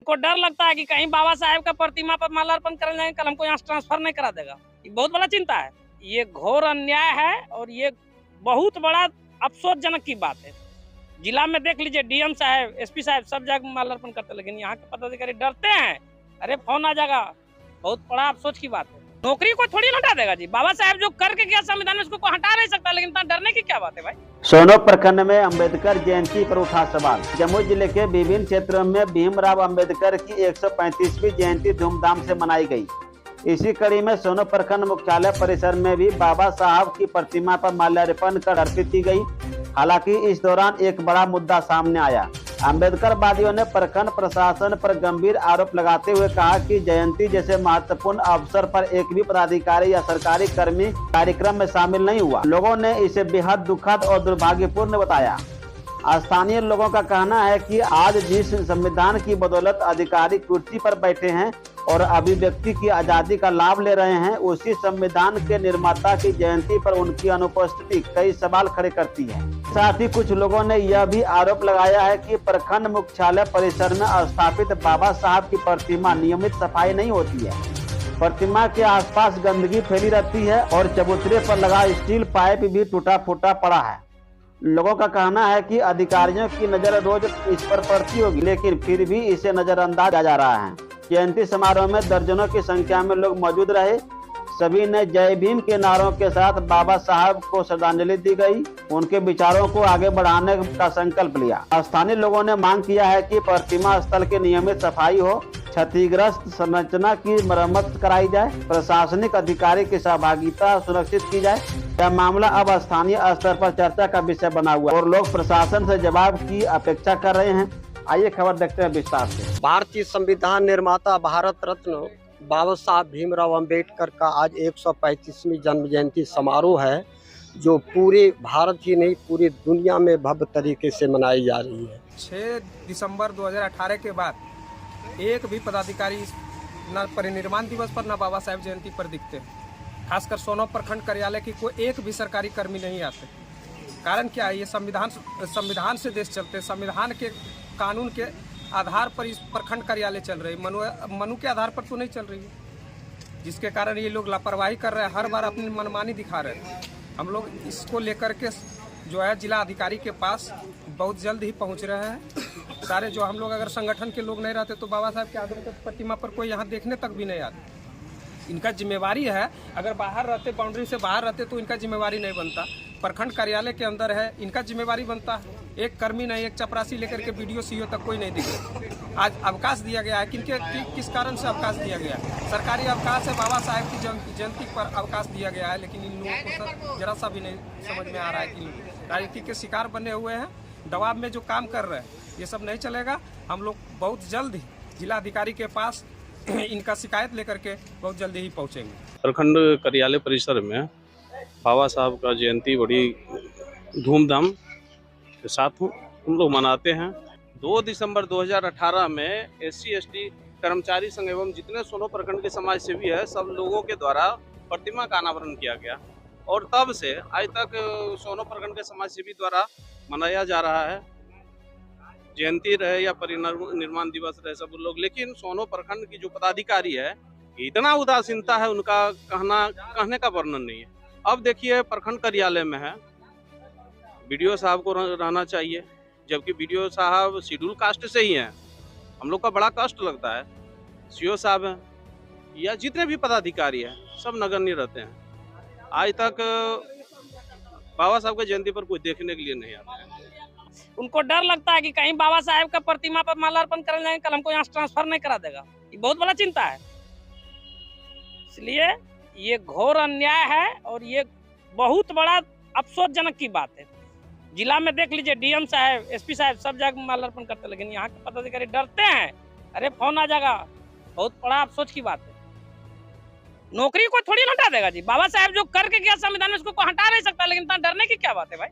को डर लगता है कि कहीं बाबा साहेब का प्रतिमा पर माल्यार्पण करने जाएंगे, कल हमको यहाँ ट्रांसफर नहीं करा देगा। ये बहुत बड़ा चिंता है, ये घोर अन्याय है और ये बहुत बड़ा अफसोसजनक की बात है। जिला में देख लीजिए, डीएम साहब, एसपी साहब सब जगह माल्यार्पण करते, लेकिन यहाँ के पदाधिकारी डरते हैं। अरे फोन आ जाएगा, बहुत बड़ा अफसोस की बात है। नौकरी को थोड़ी हटा देगा जी, बाबा साहब जो करके गया संविधान में उसको हटा नहीं सकता, लेकिन इतना डरने की क्या बात है भाई। सोनो प्रखंड में अंबेडकर जयंती पर उठा सवाल। जमुई जिले के विभिन्न क्षेत्रों में भीमराव अंबेडकर की 135वीं जयंती धूमधाम से मनाई गई। इसी कड़ी में सोनो प्रखंड मुख्यालय परिसर में भी बाबा साहब की प्रतिमा पर माल्यार्पण कर अर्पित की गई। हालांकि इस दौरान एक बड़ा मुद्दा सामने आया। अम्बेडकरवादियों ने प्रखंड प्रशासन पर गंभीर आरोप लगाते हुए कहा कि जयंती जैसे महत्वपूर्ण अवसर पर एक भी पदाधिकारी या सरकारी कर्मी कार्यक्रम में शामिल नहीं हुआ। लोगों ने इसे बेहद दुखद और दुर्भाग्यपूर्ण बताया। स्थानीय लोगों का कहना है कि आज जिस संविधान की बदौलत अधिकारी कुर्सी पर बैठे हैं और अभिव्यक्ति की आजादी का लाभ ले रहे हैं, उसी संविधान के निर्माता की जयंती पर उनकी अनुपस्थिति कई सवाल खड़े करती है। साथ ही कुछ लोगों ने यह भी आरोप लगाया है कि प्रखंड मुख्यालय परिसर में स्थापित बाबा साहब की प्रतिमा नियमित सफाई नहीं होती है। प्रतिमा के आसपास गंदगी फैली रहती है और चबूतरे पर लगा स्टील पाइप भी टूटा फूटा पड़ा है। लोगों का कहना है कि अधिकारियों की नजर रोज इस पर पड़ती होगी, लेकिन फिर भी इसे नजरअंदाज किया जा रहा है। जयंती समारोह में दर्जनों की संख्या में लोग मौजूद रहे। सभी ने जय भीम के नारों के साथ बाबा साहब को श्रद्धांजलि दी गई। उनके विचारों को आगे बढ़ाने का संकल्प लिया। स्थानीय लोगों ने मांग किया है कि प्रतिमा स्थल की नियमित सफाई हो, क्षतिग्रस्त संरचना की मरम्मत कराई जाए, प्रशासनिक अधिकारी की सहभागिता सुनिश्चित की जाए। यह मामला अब स्थानीय स्तर पर चर्चा का विषय बना हुआ और लोग प्रशासन से जवाब की अपेक्षा कर रहे हैं। आइए खबर देखते हैं विस्तार से। भारतीय संविधान निर्माता भारत रत्न बाबा साहब भीमराव अंबेडकर का आज 135वीं जन्म जयंती समारोह है, जो पूरे भारत ही नहीं पूरी दुनिया में भव्य तरीके से मनाई जा रही है। 6 दिसंबर 2018 के बाद एक भी पदाधिकारी न परिनिर्माण दिवस पर न बाबा साहेब जयंती पर दिखते। खासकर सोनो प्रखंड कार्यालय की कोई एक भी सरकारी कर्मी नहीं आते। कारण क्या है? ये संविधान से देश चलते, संविधान के कानून के आधार पर इस प्रखंड कार्यालय चल रही, मनु के आधार पर तो नहीं चल रही है, जिसके कारण ये लोग लापरवाही कर रहे हैं, हर बार अपनी मनमानी दिखा रहे हैं। हम लोग इसको लेकर के जो है जिला अधिकारी के पास बहुत जल्द ही पहुंच रहे हैं। सारे जो हम लोग अगर संगठन के लोग नहीं रहते तो बाबा साहब के आदर्श प्रतिमा पर कोई यहाँ देखने तक भी नहीं आते। इनका जिम्मेवारी है, अगर बाहर रहते, बाउंड्री से बाहर रहते तो इनका जिम्मेवारी नहीं बनता। प्रखंड कार्यालय के अंदर है, इनका जिम्मेवारी बनता है। एक कर्मी नहीं, एक चपरासी लेकर के बीडीओ सीईओ तक कोई नहीं दिखे। आज अवकाश दिया गया है, किस कारण से अवकाश दिया गया है? सरकारी अवकाश है, बाबा साहेब की जयंती पर अवकाश दिया गया है, लेकिन इन लोगों को सर जरा सा भी नहीं समझ में आ रहा है कि राजनीति के शिकार बने हुए हैं, दबाव में जो काम कर रहे हैं। ये सब नहीं चलेगा। हम लोग बहुत जल्द ही जिला अधिकारी के पास इनका शिकायत लेकर के बहुत जल्दी ही पहुंचेंगे। प्रखंड कार्यालय परिसर में बाबा साहब का जयंती बड़ी धूमधाम के साथ हम लोग मनाते हैं। 2 दिसंबर 2018 में SC/ST कर्मचारी संघ एवं जितने सोनो प्रखंड के समाज सेवी है, सब लोगों के द्वारा प्रतिमा का अनावरण किया गया और तब से आज तक सोनो प्रखंड के समाज सेवी द्वारा मनाया जा रहा है। जयंती रहे या परिनिर्माण दिवस रहे, सब लोग, लेकिन सोनो प्रखंड की जो पदाधिकारी है, इतना उदासीनता है, उनका कहने का वर्णन नहीं है। अब देखिए, प्रखंड कार्यालय में है, बीडीओ साहब को रहना चाहिए, जबकि बीडीओ साहब शेड्यूल कास्ट से ही हैं। हम लोग का बड़ा कष्ट लगता है। सीओ साहब हैं या जितने भी पदाधिकारी हैं, सब नगण्य रहते हैं। आज तक बाबा साहब की जयंती पर कोई देखने के लिए नहीं आता है। उनको डर लगता है कि कहीं बाबा साहेब का प्रतिमा पर माल्यार्पण करने जाएंगे, कल हमको यहाँ ट्रांसफर नहीं करा देगा। ये बहुत बड़ा चिंता है। इसलिए ये घोर अन्याय है और ये बहुत बड़ा अफसोसजनक की बात है। जिला में देख लीजिए, डीएम साहब, एसपी साहब सब जगह माल्यार्पण करते, लेकिन यहाँ के पदाधिकारी डरते हैं। अरे फोन आ जाएगा, बहुत बड़ा अफसोस की बात है। नौकरी को थोड़ी हटा देगा जी, बाबा साहेब जो करके गया संविधान में उसको हटा नहीं सकता, लेकिन इतना डरने की क्या बात है भाई।